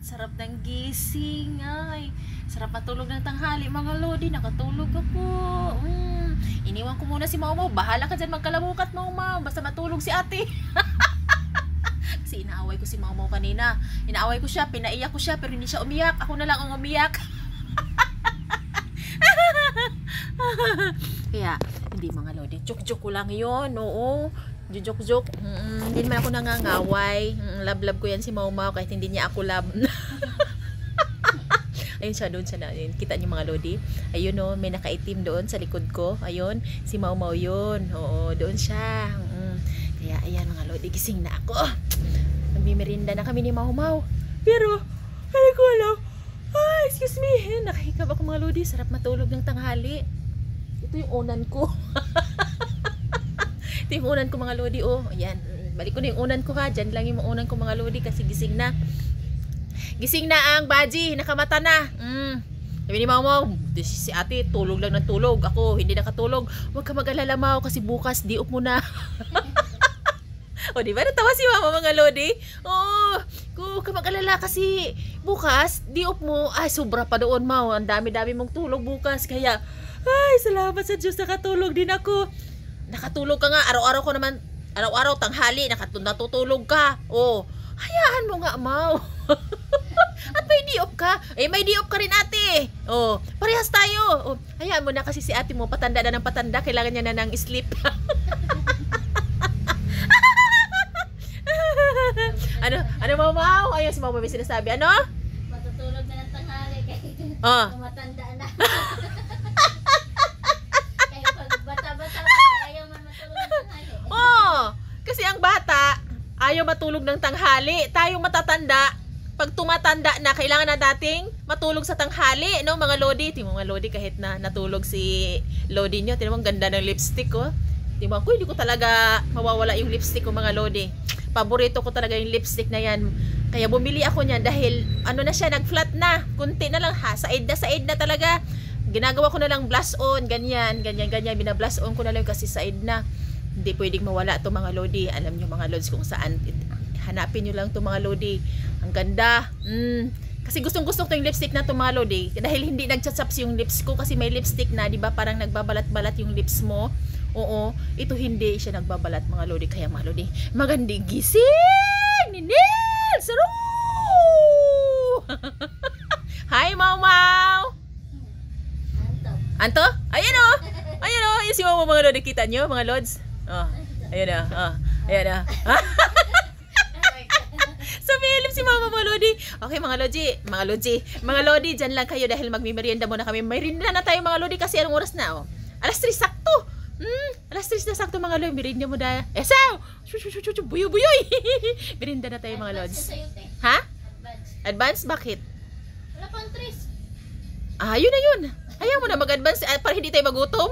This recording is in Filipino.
sarap ng gising. Ay, sarap matulog ng tanghali mga lodi. Nakatulog ako. Iniwan ko muna si Mau. Bahala ka dyan magkalamukat, Mau. Basta matulog si ate. Kasi inaaway ko si Mau kanina. Inaaway ko siya, pinaiyak ko siya, pero hindi siya umiyak. Ako na lang ang umiyak. Kaya, hindi mga lodi. Joke-joke ko lang yun. Oo. Joke-joke. Hindi naman ako nangangaway. Love-love ko yan si Mau kahit hindi niya ako love. Ayun siya, doon siya na. Ayun, kita niyo mga lodi. Ayun o, may nakaitim doon sa likod ko. Ayun, si Mau yun. Oo, doon siya. Kaya ayan mga lodi, gising na ako. Nagmimerinda na kami ni Mau. Pero, ano ko alam. Excuse me. Nakahikab ako mga lodi. Sarap matulog ng tanghali. Ito yung unan ko. Ito yung unan ko mga lodi. Oh, ayan. Balik ko na yung unan ko ha. Diyan lang yung unan ko mga lodi kasi gising na. Gising na ang baji. Nakamata na. Sabi ni Mau, si ate tulog lang ng tulog. Ako hindi nakatulog. Huwag ka mag-alala Mau kasi bukas diop mo na. O diba natawa si Mama mga lodi? Oh, huwag ka mag-alala kasi bukas diop mo. Ay sobra pa doon Mau. Ang dami-dami mong tulog bukas. Kaya ay salamat sa Diyos nakatulog din ako. Nakatulog ka nga, araw-araw ko naman, araw-araw tanghali, natutulog ka. Oh, hayaan mo nga, Mau. At may diop ka. Eh, may diop ka rin ate. Oh, parehas tayo. Oh, hayaan mo na kasi si ate mo, patanda na ng patanda, kailangan niya na ng sleep. ano Mau? Ayun si Mau may sinasabi. Ano? Matutulog na ng tanghali kahit matanda na. Kasi ang bata ayaw matulog ng tanghali. Tayong matatanda, pag tumatanda na, kailangan na dating matulog sa tanghali, no mga lodi. Tingnan mga lodi kahit na natulog si lodi nyo. Tingnan mo ang ganda ng lipstick ko. Tingnan mo, hindi ko talaga mawawala yung lipstick ko mga lodi. Paborito ko talaga yung lipstick na yan. Kaya bumili ako niyan dahil ano na siya, nag-flat na. Kunti na lang ha, said na talaga. Ginagawa ko na lang blush on, ganyan. Bina-blush on ko na lang kasi said na. Hindi pwedeng mawala ito mga lodi. Alam nyo mga lods kung saan. Hanapin nyo lang ito mga lodi. Ang ganda. Kasi gustong-gusto ko yung lipstick na ito mga lodi. Dahil hindi nagchatsaps yung lips ko. Kasi may lipstick na, diba parang nagbabalat-balat yung lips mo. Oo. Ito hindi siya nagbabalat mga lodi. Kaya mga lodi, magandang gising! Ninil! Saru! Hi Mau! Anto? Ayan o! Ayan o! Yung si Mau mga lodi. Kita nyo mga lods? Oh, ayan na. Ayan na. Sumilip si Mama mga lodi. Okay mga lodi, dyan lang kayo dahil magmimerienda muna kami. May merienda na tayo mga lodi kasi anong oras na? Oh? Alas 3 sakto. Alas 3 na sakto mga lodi. Merienda mo na. Esaw! Buyoy! Merienda na tayo mga lods. Ha? Advance? Bakit? Wala pang 3. Yun na yun. Ayaw mo na mag-advance para hindi tayo magutom.